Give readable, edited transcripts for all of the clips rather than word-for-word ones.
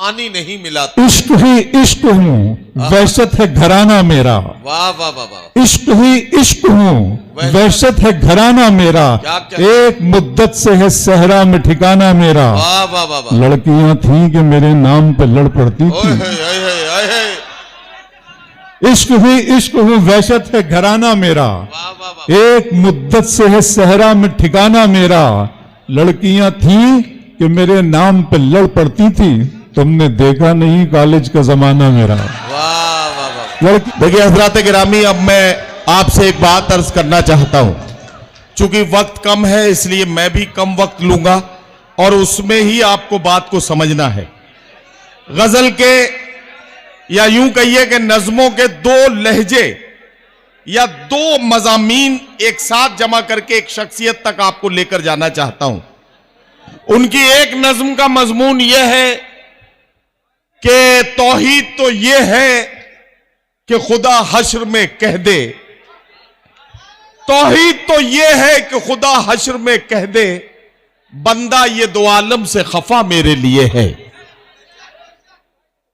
पानी नहीं मिला। इश्क ही इश्क हूँ, वहशत है घराना मेरा। वाह वाह वाह वाह। इश्क ही इश्क हूँ, वहशत है घराना मेरा। एक मुद्दत से है सहरा में ठिकाना मेरा। वाह वाह वाह वाह। लड़कियां थी कि मेरे नाम पे लड़ पड़ती थी। इश्क ही इश्क हूँ, वहशत है घराना मेरा। वाह वाह वाह। एक मुद्दत से है सहरा में ठिकाना मेरा। लड़कियां थी कि मेरे नाम पे लड़ पड़ती थी। तुमने देखा नहीं कॉलेज का जमाना मेरा। वाह वाह वाह। देखिए हजरात गिरामी, अब मैं आपसे एक बात अर्ज करना चाहता हूं। चूंकि वक्त कम है इसलिए मैं भी कम वक्त लूंगा और उसमें ही आपको बात को समझना है। गजल के या यूं कहिए कि नज्मों के दो लहजे या दो मजामीन एक साथ जमा करके एक शख्सियत तक आपको लेकर जाना चाहता हूं। उनकी एक नज्म का मजमून यह है कि तौहीद तो यह है कि खुदा हश्र में कह दे। तौहीद तो यह है कि खुदा हश्र में कह दे, बंदा ये दो आलम से खफा मेरे लिए है।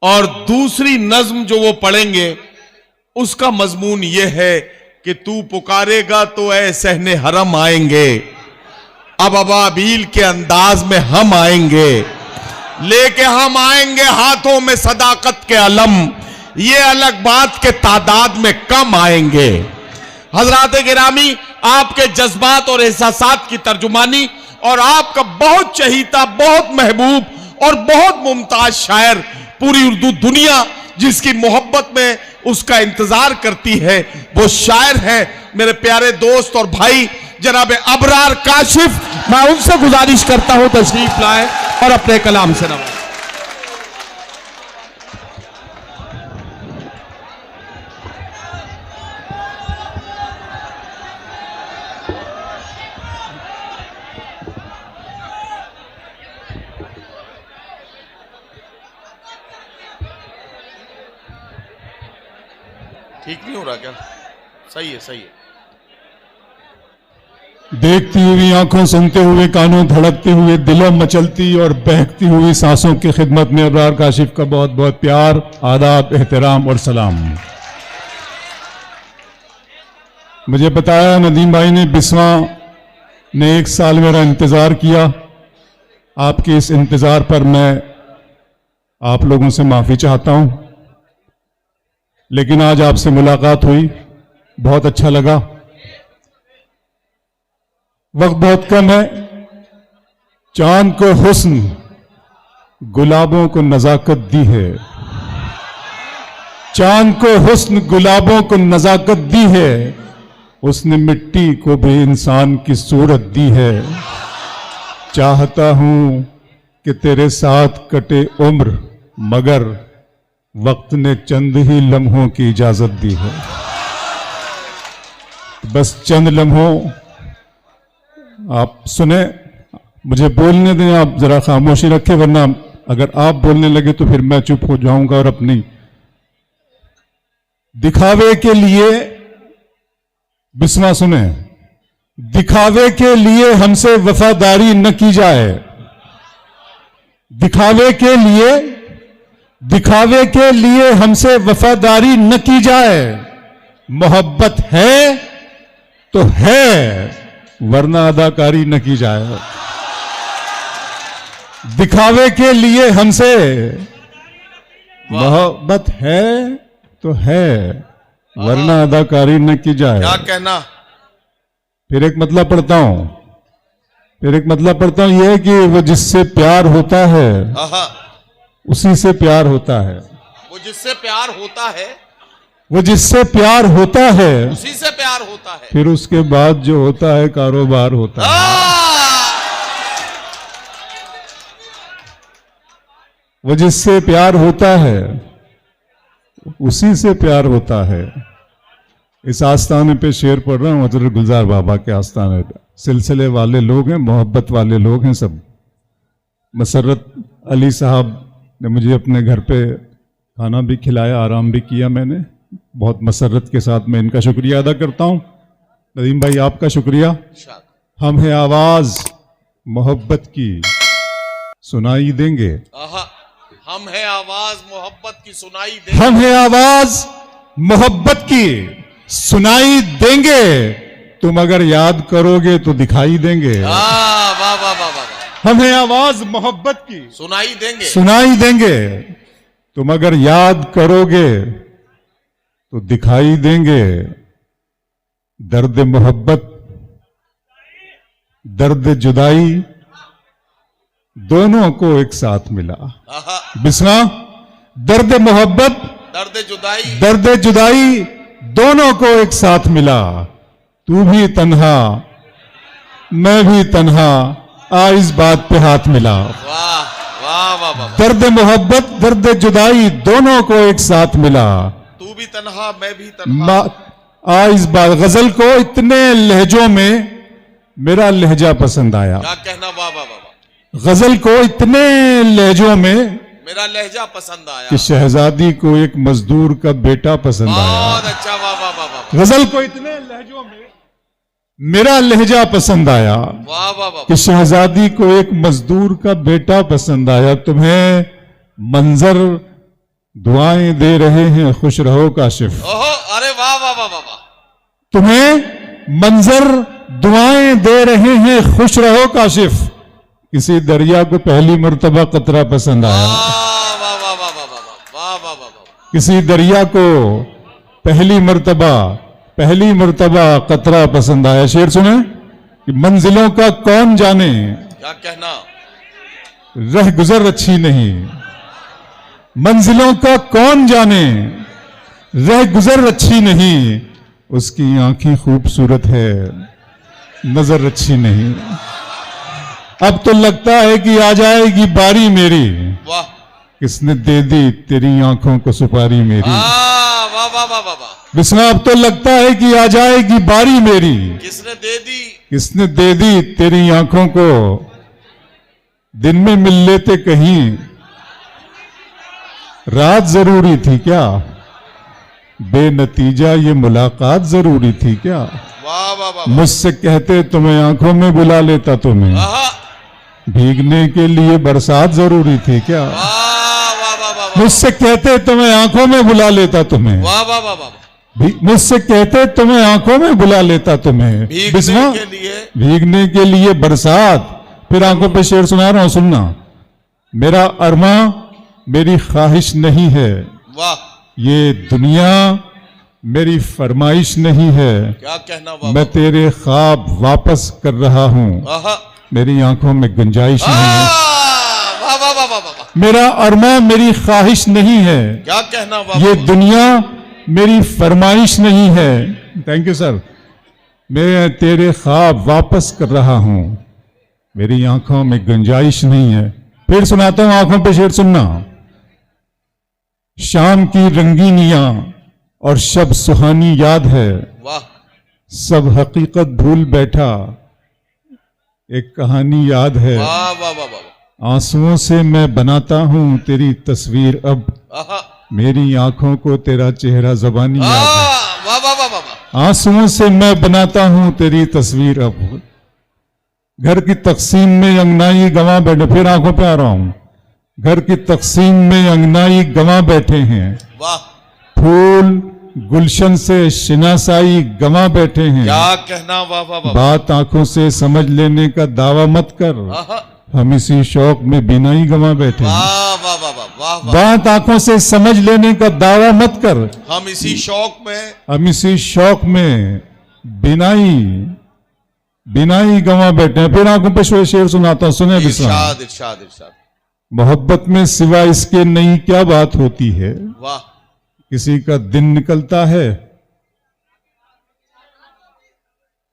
और दूसरी नज्म जो वो पढ़ेंगे उसका मजमून यह है कि तू पुकारेगा तो ऐ सहने हरम आएंगे, अब अबाबील के अंदाज में हम आएंगे, लेके हम आएंगे हाथों में सदाकत के अलम, ये अलग बात के तादाद में कम आएंगे। हजरात गिरामी, आपके जज्बात और एहसासात की तर्जुमानी और आपका बहुत चहीता, बहुत महबूब और बहुत मुमताज शायर पूरी उर्दू दुनिया जिसकी मोहब्बत में उसका इंतजार करती है, वो शायर है मेरे प्यारे दोस्त और भाई जनाब अबरार काशिफ। मैं उनसे गुजारिश करता हूं तशरीफ लाए और अपने कलाम से नवाजें। ठीक नहीं हो रहा क्या? सही है सही है। देखती हुई आंखों, सुनते हुए कानों, धड़कते हुए दिलों, मचलती और बहकती हुई सांसों की खिदमत में अबरार काशिफ का बहुत बहुत प्यार, आदाब, एहतराम और सलाम। मुझे बताया नदीम भाई ने, बिस्वा ने 1 साल मेरा इंतजार किया। आपके इस इंतजार पर मैं आप लोगों से माफी चाहता हूं, लेकिन आज आपसे मुलाकात हुई, बहुत अच्छा लगा। वक्त बहुत कम है। चांद को हुस्न, गुलाबों को नजाकत दी है। चांद को हुस्न, गुलाबों को नजाकत दी है। उसने मिट्टी को भी इंसान की सूरत दी है। चाहता हूं कि तेरे साथ कटे उम्र, मगर वक्त ने चंद ही लम्हों की इजाजत दी है। बस चंद लम्हों आप सुने, मुझे बोलने दें, आप जरा खामोशी रखें, वरना अगर आप बोलने लगे तो फिर मैं चुप हो जाऊंगा। और अपनी दिखावे के लिए, बिस्मा सुने, दिखावे के लिए हमसे वफादारी न की जाए। दिखावे के लिए हमसे वफादारी न की जाए। मोहब्बत है तो है, वरना अदाकारी न की जाए। दिखावे के लिए हमसे मोहब्बत है तो है, वरना अदाकारी न की जाए। क्या कहना? फिर एक मतलब पढ़ता हूं, यह है कि वो जिससे प्यार होता है उसी से प्यार होता है। वो जिससे प्यार होता है, वो जिससे प्यार होता है उसी से प्यार होता है। फिर उसके बाद जो होता है कारोबार होता है। वो जिससे प्यार होता है उसी से प्यार होता है। इस आस्थाने पे शेर पढ़ रहा हूं, हज़रत गुलजार बाबा के आस्थाने पे। सिलसिले वाले लोग हैं, मोहब्बत वाले लोग हैं सब। मसर्रत अली साहब ने मुझे अपने घर पे खाना भी खिलाया, आराम भी किया मैंने। बहुत मसर्रत के साथ मैं इनका शुक्रिया अदा करता हूं। नदीम भाई आपका शुक्रिया। हम हैं आवाज मोहब्बत की, सुनाई देंगे। हम है आवाज मोहब्बत की सुनाई दे। हम है आवाज मोहब्बत की सुनाई देंगे, तुम अगर याद करोगे तो दिखाई देंगे। वाह वाह वाह वाह वाह। हम है आवाज मोहब्बत की सुनाई देंगे। सुनाई देंगे, तुम अगर याद करोगे तो दिखाई देंगे। दर्द मोहब्बत, दर्द जुदाई दोनों को एक साथ मिला। आहा, बिस्मा, दर्द मोहब्बत, दर्द जुदाई, दर्द जुदाई दोनों को एक साथ मिला। तू भी तन्हा, मैं भी तन्हा, आ इस बात पे हाथ मिला। वाह वाह वाह वाह। दर्द मोहब्बत, दर्द जुदाई दोनों को एक साथ मिला। तू भी तन्हा, मैं भी तन्हा। आ इस बात, गजल को इतने लहजों में मेरा लहजा पसंद आया। क्या कहना, वाह वाह वाह। गजल को इतने लहजों में मेरा लहजा पसंद आया कि शहजादी को एक मजदूर का बेटा पसंद आया। बहुत अच्छा, वाह वाह वाह वाह गजल को इतने लहजों में मेरा लहजा पसंद आया वाह वाह वाह। कि शहजादी को एक मजदूर का बेटा पसंद आया। तुम्हें मंजर दुआएं दे रहे हैं, खुश रहो काशिफ। ओहो, अरे वाह वाह वाह वाह वाह। तुम्हें मंजर दुआएं दे रहे हैं, खुश रहो काशिफ। किसी दरिया को पहली मर्तबा कतरा पसंद आया। वाह वाह वाह वाह वाह वाह वाह वाह वाह। किसी दरिया को पहली मर्तबा कतरा पसंद आया। शेर सुने कि मंजिलों का कौन जाने, क्या कहना, रह गुजर अच्छी नहीं। मंजिलों का कौन जाने, रह गुजर अच्छी नहीं। उसकी आंखें खूबसूरत है, नजर अच्छी नहीं। अब तो लगता है कि आ जाएगी बारी मेरी, वाह। किसने दे दी तेरी आंखों को सुपारी मेरी। वाह वाह वाह वाह वाह। बिस्मा, अब तो लगता है कि आ जाएगी बारी मेरी, किसने दे दी, किसने दे दी तेरी आंखों को। दिन में मिल लेते कहीं, रात जरूरी थी क्या। बेनतीजा ये मुलाकात जरूरी थी क्या। वाह वाह वाह। मुझसे कहते तुम्हें आंखों में बुला लेता तुम्हें। आहा, भीगने के लिए बरसात जरूरी थी क्या। वाह वाह वाह वाह। मुझसे कहते तुम्हें आंखों में बुला लेता तुम्हें। वाह वाह वाह वाह। मुझसे कहते तुम्हें आंखों में बुला लेता तुम्हें। बिस्मा, भीगने के लिए, भीगने के लिए बरसात। फिर आंखों पे शेर सुना रहा हूं, सुनना। मेरा अरमा मेरी ख्वाहिश नहीं है, वाह। ये दुनिया मेरी फरमाइश नहीं है। क्या कहना, वाह। मैं तेरे ख्वाब वापस कर रहा हूं, आहा, मेरी आंखों में गुंजाइश नहीं है। वाह वाह वाह वाह वाह। मेरा अरमा मेरी ख्वाहिश नहीं है, क्या कहना, वाह। ये दुनिया मेरी फरमाइश नहीं है। Thank you sir. मैं तेरे ख्वाब वापस कर रहा हूं, मेरी आंखों में गुंजाइश नहीं है। फिर सुनाता हूं, आंखों पे शेर सुनना। शाम की रंगीनियां और शब सुहानी याद है, वाह। सब हकीकत भूल बैठा, एक कहानी याद है। वाह वाह वाह वाह। आंसुओं से मैं बनाता हूं तेरी तस्वीर अब, आहा, मेरी आंखों को तेरा चेहरा ज़बानी याद है। वाह वाह वाह वाह। आंसुओं से मैं बनाता हूं तेरी तस्वीर अब, घर की तकसीम में अंगनाई गंवा बैठे। फिर आंखों पे आ रहा हूं। घर की तकसीम में अंगनाई गंवा बैठे हैं, वाह। फूल गुलशन से शिनासाई गंवा बैठे हैं। क्या कहना, वाह वाह वाह। बात आंखों से समझ लेने का दावा मत कर, आहा, हम इसी शौक में बिनाई गंवा बैठे हैं। वाह वाह वाह वाह वाह वाह। बात आंखों से समझ लेने का दावा मत कर, हम इसी शौक में, हम इसी शौक में बिनाई गंवा बैठे हैं। फिर आंखों पे शेर सुनाता हूं, सुने बिस्मा। इरशाद इरशाद इरशाद। मोहब्बत में सिवा इसके नई क्या बात होती है, वाह। किसी का दिन निकलता है।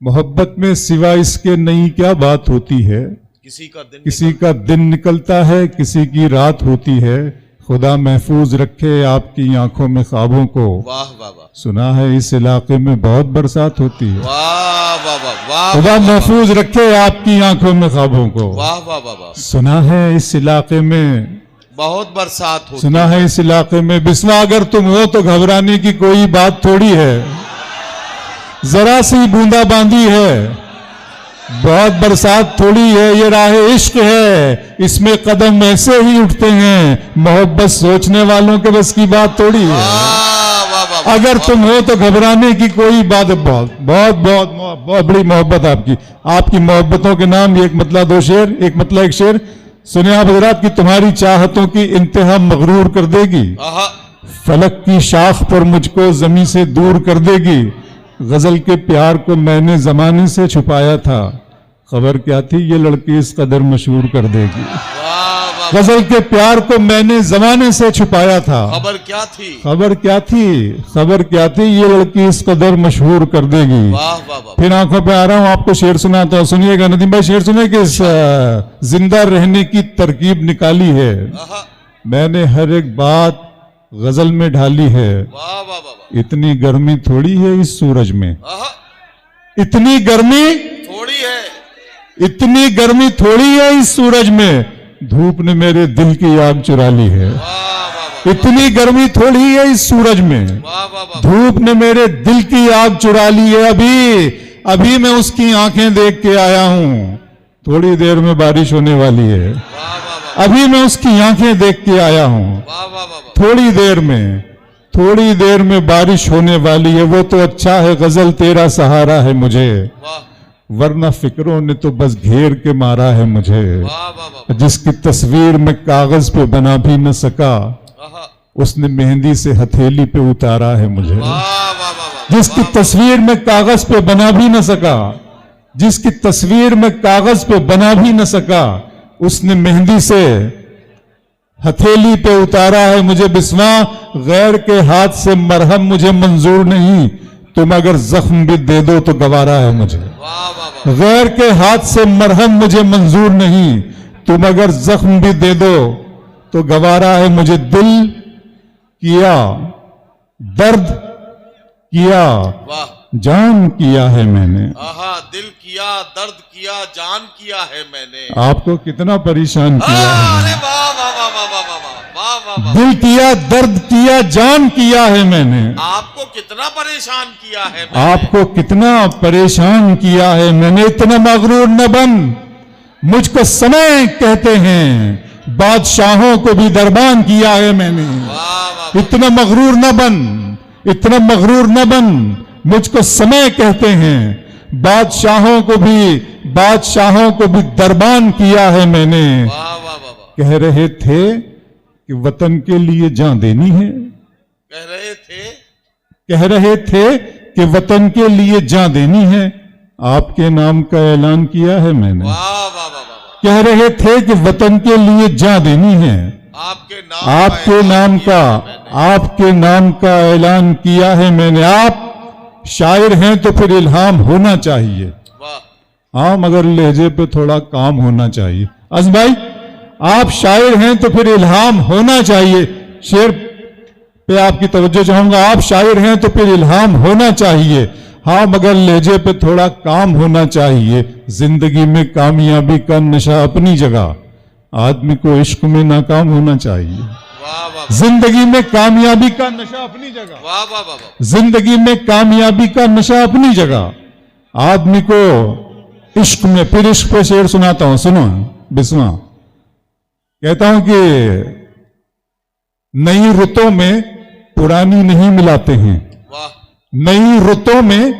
मोहब्बत में सिवा इसके नई क्या बात होती है, किसी का दिन निकलता है, किसी की रात होती है। खुदा महफूज रखे आपकी आंखों में ख्वाबों को। वाह वाह वाह। सुना है इस इलाके में बहुत बरसात होती है। वाह वाह वाह वाह। खुदा महफूज रखे आपकी आंखों में ख्वाबों को। वाह वाह वाह वाह। सुना है इस इलाके में बहुत बरसात होती, सुना है इस इलाके में। बिस्मा, अगर तुम हो तो घबराने की कोई बात थोड़ी है, जरा सी बूंदाबांदी है, बहुत बरसात थोड़ी है, ये राह इश्क है, इसमें कदम ऐसे ही उठते हैं। मोहब्बत सोचने वालों के बस की बात थोड़ी है। वाह वाह वाह अगर तुम हो तो घबराने की कोई बात। बहुत बहुत बहुत बहुत बड़ी मोहब्बत आपकी। आपकी मोहब्बतों के नाम एक मतला दो शेर, एक मतला एक शेर सुने आप हजरात की तुम्हारी चाहतों की इंतहा मगरूर कर देगी। आहा, फलक की शाख पर मुझको जमी से दूर कर देगी। गजल के प्यार को मैंने जमाने से छुपाया था, खबर क्या थी ये लड़की इस कदर मशहूर कर देगी। वाह वाह गजल के प्यार को मैंने जमाने से छुपाया था, खबर क्या थी? खबर क्या थी, खबर क्या थी ये लड़की इस कदर मशहूर कर देगी। वाह वाह वाह फिर आंखों पे आ रहा हूं, आपको शेर सुनाता हूं, सुनिएगा नदीम भाई। शेर सुने कि जिंदा रहने की तरकीब निकाली है, आहा, मैंने हर एक बात गजल में ढाली है। वाह वाह वाह वाह इतनी गर्मी थोड़ी है इस सूरज में, आहा, इतनी गर्मी, थोड़ी है। इतनी गर्मी थोड़ी है इस सूरज में, धूप ने मेरे दिल की आग चुरा ली है। वाह वाह वाह इतनी गर्मी थोड़ी है इस सूरज में, वाह वाह वाह धूप ने मेरे दिल की आग चुरा ली है। अभी मैं उसकी आंखें देख के आया हूं, थोड़ी देर में बारिश होने वाली है। वाह वाह अभी मैं उसकी आंखें देख के आया हूं, वाह वाह वाह थोड़ी देर में बारिश होने वाली है। वो तो अच्छा है गजल तेरा सहारा है मुझे, वाह वरना फिक्रों ने तो बस घेर के मारा है मुझे। वाह वाह वाह जिसकी तस्वीर मैं कागज पे बना भी न सका, आहा, उसने मेहंदी से हथेली पे उतारा है मुझे। वाह वाह वाह वाह जिसकी तस्वीर मैं कागज पे बना भी न सका, जिसकी तस्वीर मैं कागज पे बना भी न सका, उसने मेहंदी से हथेली पे उतारा है मुझे। बिस्वा गैर के हाथ से मरहम मुझे मंजूर नहीं, तुम अगर जख्म भी दे दो तो गवारा है मुझे। वाह वाह वाह गैर के हाथ से मरहम मुझे मंजूर नहीं, तुम अगर जख्म भी दे दो तो गवारा है मुझे। दिल किया दर्द किया वाह, जान किया है मैंने। आहा, दिल किया दर्द किया जान किया है मैंने। आपको कितना परेशान किया है अरे वाह वाह वाह वाह वाह वाह वाह वाह वाह, दिल किया दर्द किया जान किया है मैंने। आपको कितना परेशान किया है मैंने। आपको कितना परेशान किया है मैंने। इतना मगरूर न बन, मुझको समय कहते हैं, बादशाहों को भी दरबान किया है मैंने। वाह वाह इतना मगरूर न बन, इतना मगरूर न बन, मुझको समय कहते हैं, बादशाहों को भी दरबान किया है मैंने। वाह वाह वाह वाह, कह रहे थे कि वतन के लिए जान देनी है, कह रहे थे कि वतन के लिए जान देनी है, आपके नाम का ऐलान किया है मैंने। वाह वाह वाह वाह वाह, कह रहे थे कि वतन के लिए जान देनी है, आपके नाम का ऐलान किया है मैंने। आप शायर हैं तो फिर इल्हाम होना चाहिए, वाह हाँ, मगर लहजे पे थोड़ा काम होना चाहिए। अज़ भाई, आप शायर हैं तो फिर इल्हाम होना चाहिए। शेर पे आपकी तवज्जो चाहूंगा। आप शायर हैं तो फिर इल्हाम होना चाहिए, हाँ, मगर लहजे पे थोड़ा काम होना चाहिए। जिंदगी में कामयाबी का नशा अपनी जगह, आदमी को इश्क में नाकाम होना चाहिए। वाह वाह जिंदगी में कामयाबी का नशा अपनी जगह, वाह वाह वाह वाह, जिंदगी में कामयाबी का नशा अपनी जगह, आदमी को इश्क में। फिर इश्क पे शेर सुनाता हूं, सुनो बिस्मा। कहता हूं कि नई रुतों में पुरानी नहीं मिलाते हैं, वाह, नई रुतों में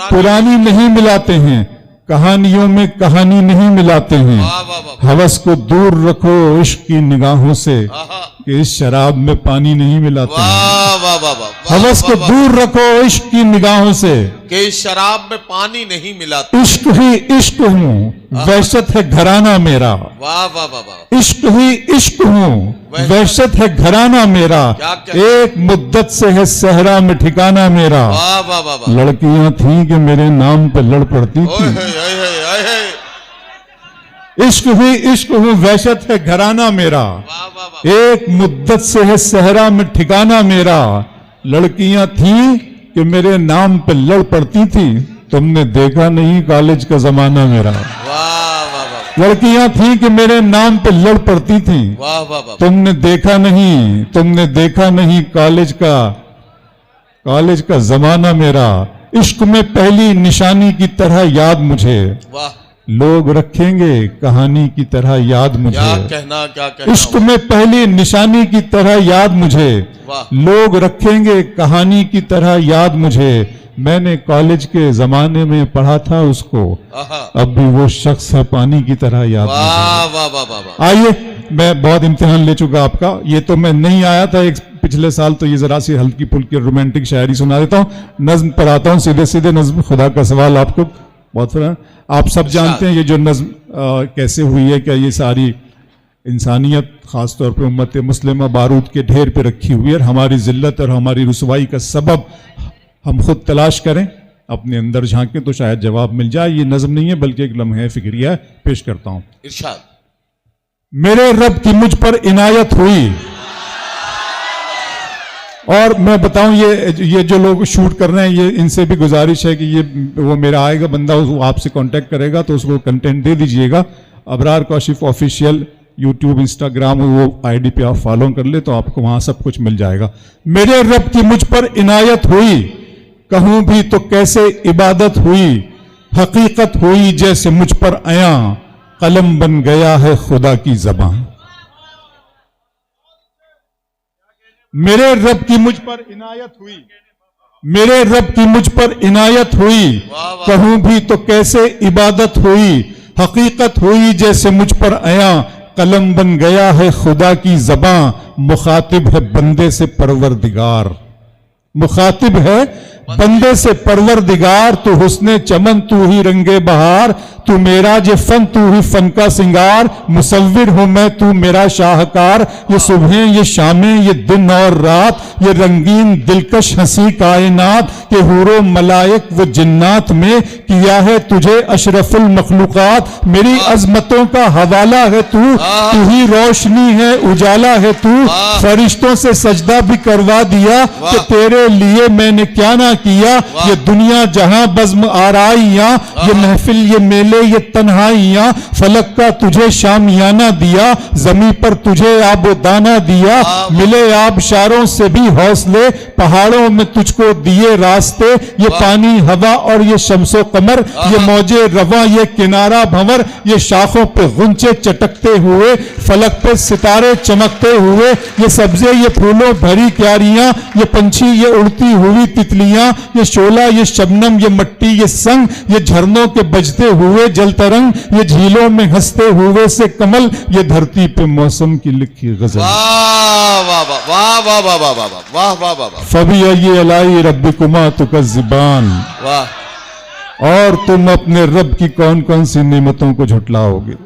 पुरानी नहीं मिलाते हैं, कहानियों में कहानी नहीं मिलाते हैं। वाह वाह वाह, हवस को दूर रखो इश्क की निगाहों से, आहा, कि इस शराब में पानी नहीं मिलाते हैं। वाह वाह वाह वाह, हवस को दूर रखो इश्क की निगाहों से, कि इस शराब में पानी नहीं मिलाता। इश्क ही इश्क हूँ, वहशत है घराना मेरा। वाह वाह वाह वाह, इश्क ही इश्क हूँ, वहशत है घराना मेरा। क्या? एक मुद्दत से है सहरा में ठिकाना मेरा। वाह वाह वाह वाह, लड़कियां थीं कि मेरे नाम पे लड़ पड़ती ओए थी। हे, ओए हे, ओए हे, इश्क ही इश्क हूँ, वहशत है घराना मेरा। वाह वाह वाह, एक मुद्दत से है सहरा में ठिकाना मेरा। लड़कियां थीं कि मेरे नाम पे लड़ पड़ती थी, तुमने देखा नहीं कॉलेज का जमाना मेरा। वाह वाह वाह, लड़कियां थीं कि मेरे नाम पे लड़ पड़ती थी, वाह वाह वाह, तुमने देखा नहीं कॉलेज का जमाना मेरा। इश्क में पहली निशानी की तरह याद मुझे, वाह, लोग रखेंगे कहानी की तरह याद मुझे, क्या कहना इश्क में पहली निशानी की तरह याद मुझे, वाह। लोग रखेंगे कहानी की तरह याद मुझे, मैंने कॉलेज के जमाने में पढ़ा था उसको, आहा। अब भी वो शख्स है पानी की तरह याद मुझे। वाह वाह वाह वाह वाह। आइए, मैं बहुत इम्तिहान ले चुका आपका, ये तो मैं नहीं आया था एक पिछले साल, तो ये जरा सी हल्की फुल्की रोमांटिक शायरी सुना देता हूँ, नज्म पर आता हूँ सीधे सीधे नज्म। खुदा का सवाल आपको बहुत सारा, आप सब जानते हैं ये जो नज्म कैसे हुई है, क्या ये सारी इंसानियत खासतौर पे उम्मत मुस्लिमा बारूद के ढेर पे रखी हुई है, और हमारी जिल्लत और हमारी रुसवाई का सबब हम खुद तलाश करें, अपने अंदर झांकें तो शायद जवाब मिल जाए। ये नज्म नहीं है बल्कि एक लम्हे फिक्रिया है, पेश करता हूं। इरशाद। मेरे रब की मुझ पर इनायत हुई, और मैं बताऊं ये जो लोग शूट कर रहे हैं, ये इनसे भी गुजारिश है कि ये वो मेरा आएगा बंदा, वो आपसे कांटेक्ट करेगा तो उसको कंटेंट दे दीजिएगा। Abrar Kashif official YouTube Instagram वो आईडी पे आप फॉलो कर ले तो आपको वहां सब कुछ मिल जाएगा। मेरे रब की मुझ पर इनायत हुई, कहूं भी तो कैसे इबादत हुई, हकीकत हुई जैसे मुझ पर आया, कलम बन गया है खुदा की ज़बान। मेरे रब की मुझ पर इनायत हुई, मेरे रब की मुझ पर इनायत हुई, कहूं भी तो कैसे इबादत हुई, हकीकत हुई जैसे मुझ पर आया, कलम बन गया है खुदा की ज़बां, मुखातिब है बंदे से परवरदिगार, मुखातिब है बंदे से परवरदिगार, तू हुस्ने चमन तू ही रंगे बहार, तू मेरा जे फन तू ही फन का सिंगार, मुसव्विर हूं मैं तू मेरा शाहकार, ये सुबह ये शामें ये दिन और रात, ये रंगीन दिलकश हंसी कायनात, के हूरो मलाइक व जिन्नात में किया है तुझे अशरफुल मखलूकात, मेरी अजमतों का हवाला है तू ही रोशनी है उजाला है तू, फरिश्तों से सजदा भी करवा दिया कि तेरे लिए मैंने क्या ना किया, ये दुनिया जहां बज़्म आराइयां, ये महफिल ये मेले ये तन्हाइयां, फलक का तुझे शामियाना दिया, जमी पर तुझे आबो दाना दिया, मिले आबशारों से भी हौसले, पहाड़ों में तुझको दिए रास्ते, ये पानी हवा और ये शम्सो कमर, ये मौजे रवा ये किनारा भंवर, ये शाखों पे गुंचे चटकते हुए, फलक पे सितारे चमकते हुए, ये सब्जे ये फूलों भरी क्यारियां, ये पंछी ये उड़ती हुई तितलियां, ये शोला ये शबनम ये मट्टी ये संग, ये झरनों के बजते हुए जल तरंग, ये झीलों में हंसते हुए से कमल, ये धरती पे मौसम की लिखी गजल। वाह वाह वाह वाह वाह वाह वाह वाह वाह वाह वाह। फबी अलाई रब्बिकुमा तुकज़्ज़िबान, वाह। और तुम अपने रब की कौन कौन सी नेमतों को झुटलाओगे।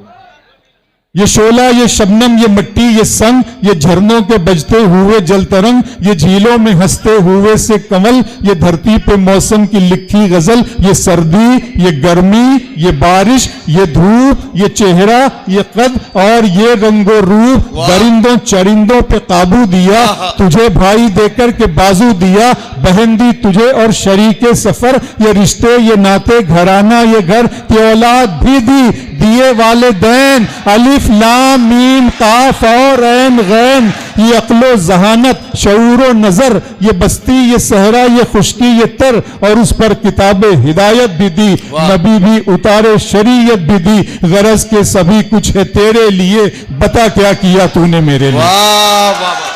ये शोला ये शबनम ये मट्टी ये संग, ये झरनों के बजते हुए जल तरंग, ये झीलों में हंसते हुए से कमल, ये धरती पे मौसम की लिखी गजल, ये सर्दी ये गर्मी ये बारिश ये धूप ये चेहरा ये कद और ये रंगो रूप, दरिंदों चरिंदों पे काबू दिया, तुझे भाई देकर के बाजू दिया, बहन दी तुझे और शरीके सफर, ये रिश्ते ये नाते घराना ये घर, ये औलाद भी दी दिए वालिदैन, अलिफ लाम मीम काफ और ऐन गैन, ये अक्लो जहानत शऊरो नजर, ये बस्ती ये सहरा ये खुश्की ये तर, और उस पर किताबे हिदायत भी दी, नबी भी उतारे शरीयत भी दी, गरज के सभी कुछ है तेरे लिए, बता क्या किया तूने मेरे लिए। वाह वाह वाह।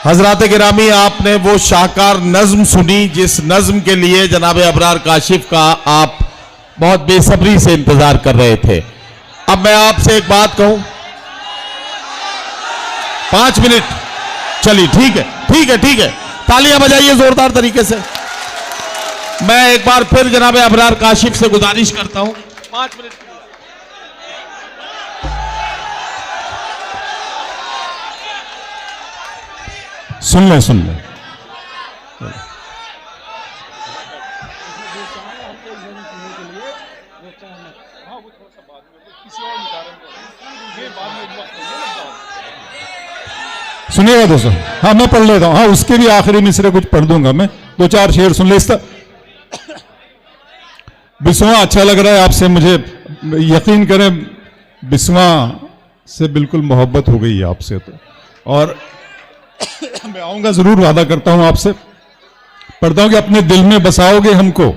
हजरात गिरामी, आपने वो शाहकार नज्म सुनी जिस नज्म के लिए जनाब अबरार काशिफ का आप बहुत बेसब्री से इंतजार कर रहे थे। अब मैं आपसे एक बात कहूं, 5 मिनट चलिए, ठीक है ठीक है ठीक है, तालियां बजाइए जोरदार तरीके से। मैं एक बार फिर जनाब अबरार काशिफ से गुजारिश करता हूं, 5 मिनट। सुन ले सुन ले। सुनिएगा दोस्तों, हाँ मैं पढ़ लेता हूं, हाँ उसके भी आखिरी मिसरे कुछ पढ़ दूंगा मैं, 2-4 शेर सुन ले। इस बिस्वा अच्छा लग रहा है आपसे, मुझे यकीन करें बिस्वा से बिल्कुल मोहब्बत हो गई है आपसे तो, और मैं आऊंगा जरूर, वादा करता हूं आपसे। पढ़ता हूं कि अपने दिल में बसाओगे हमको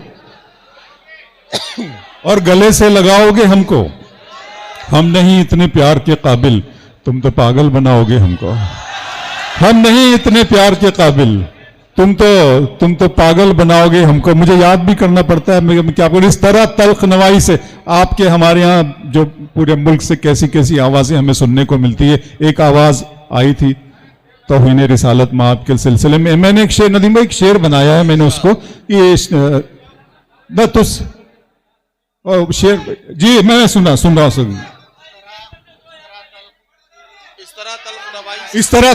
और गले से लगाओगे हमको, हम नहीं इतने प्यार के काबिल, तुम तो पागल बनाओगे हमको। हम नहीं इतने प्यार के काबिल, तुम तो पागल बनाओगे हमको। मुझे याद भी करना पड़ता है, मैं क्या करूं, इस तरह तल्ख नवाई से आपके हमारे यहाँ जो पूरे मुल्क से कैसी कैसी आवाजें हमें सुनने को मिलती है। एक आवाज आई थी तौहीन रिसालत माब के सिलसिले में, मैंने एक शेर, नदीम भाई एक शेर बनाया है मैंने उसको, ये शेर जी मैं सुन रहा हूं। इस तरह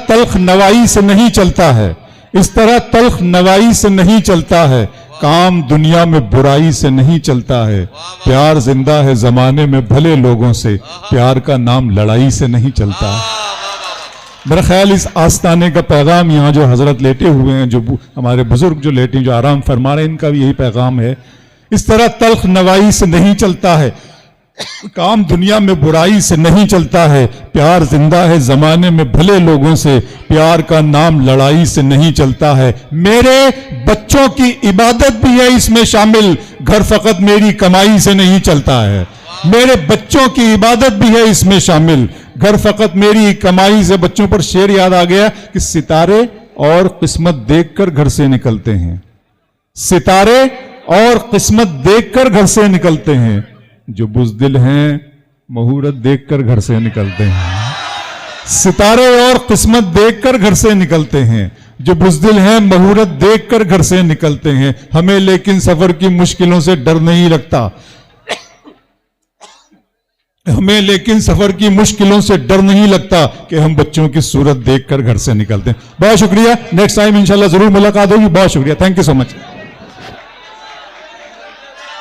तल्ख नवाई से नहीं चलता है, इस तरह तल्ख नवाई से नहीं चलता है, काम दुनिया में बुराई से नहीं चलता है, प्यार जिंदा है जमाने में भले लोगों से, प्यार का नाम लड़ाई से नहीं चलता है। मेरा ख्याल इस आस्ताने का पैगाम, यहाँ जो हजरत लेटे हुए हैं, जो हमारे बुजुर्ग जो लेटे हैं, जो आराम फरमा रहे हैं, इनका भी यही पैगाम है। इस तरह तल्ख नवाई से नहीं चलता है, काम दुनिया में बुराई से नहीं चलता है, प्यार जिंदा है जमाने में भले लोगों से, प्यार का नाम लड़ाई से नहीं चलता है। मेरे बच्चों की इबादत भी है इसमें शामिल, घर फकत मेरी कमाई से नहीं चलता है। मेरे बच्चों की इबादत भी है इसमें शामिल, घर फकत मेरी कमाई से। बच्चों पर शेर याद आ गया कि सितारे और किस्मत देखकर घर से निकलते हैं, सितारे और किस्मत देखकर घर से निकलते हैं, जो बुज़दिल हैं मुहूर्त देखकर घर से निकलते हैं। सितारे और किस्मत देखकर घर से निकलते हैं, जो बुज़दिल हैं मुहूर्त देखकर घर से निकलते हैं। हमें लेकिन सफर की मुश्किलों से डर नहीं लगता, हमें लेकिन सफर की मुश्किलों से डर नहीं लगता कि हम बच्चों की सूरत देखकर घर से निकलते हैं। बहुत शुक्रिया, नेक्स्ट टाइम इंशाल्लाह जरूर मुलाकात होगी। बहुत शुक्रिया, थैंक यू सो मच।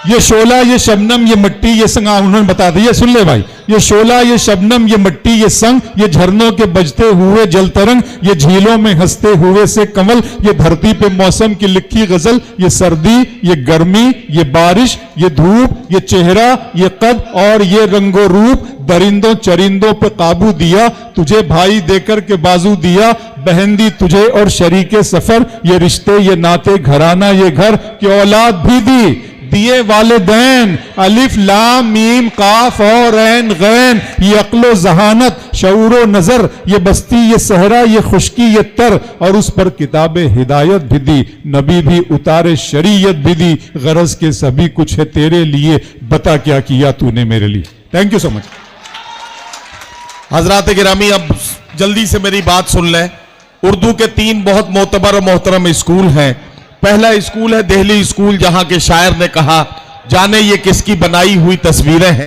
ये शोला, ये शबनम, ये मट्टी, ये संग, उन्होंने बता दिया, सुन ले भाई। ये शोला, ये शबनम, ये मट्टी, ये संग, ये झरनों के बजते हुए जल तरंग, ये झीलों में हंसते हुए से कमल, ये धरती पे मौसम की लिखी गजल, ये सर्दी, ये गर्मी, ये बारिश, ये धूप, ये चेहरा, ये कद और ये रंगो रूप, दरिंदों चरिंदों पे काबू दिया, तुझे भाई देकर के बाजू दिया, बहन दी तुझे और शरीके सफर, ये रिश्ते, ये नाते, घराना, ये घर की औलाद भी दी, दिए वालिदैन, अलिफ लाम मीम काफ और ऐन गैन, ये अक्लो जहानत, शऊरो नजर, ये बस्ती, ये सहरा, ये खुशकी, ये तर, और उस पर किताबे हिदायत भी दी, नबी भी उतारे शरीयत भी दी, गरज के सभी कुछ है तेरे लिए, बता क्या किया तूने मेरे लिए। Thank you so much. हजरात गिरामी, अब जल्दी से मेरी बात सुन लें। उर्दू के 3 बहुत मोतबर और मोहतरम स्कूल हैं। पहला स्कूल है दिल्ली स्कूल, जहां के शायर ने कहा, जाने ये किसकी बनाई हुई तस्वीरें हैं।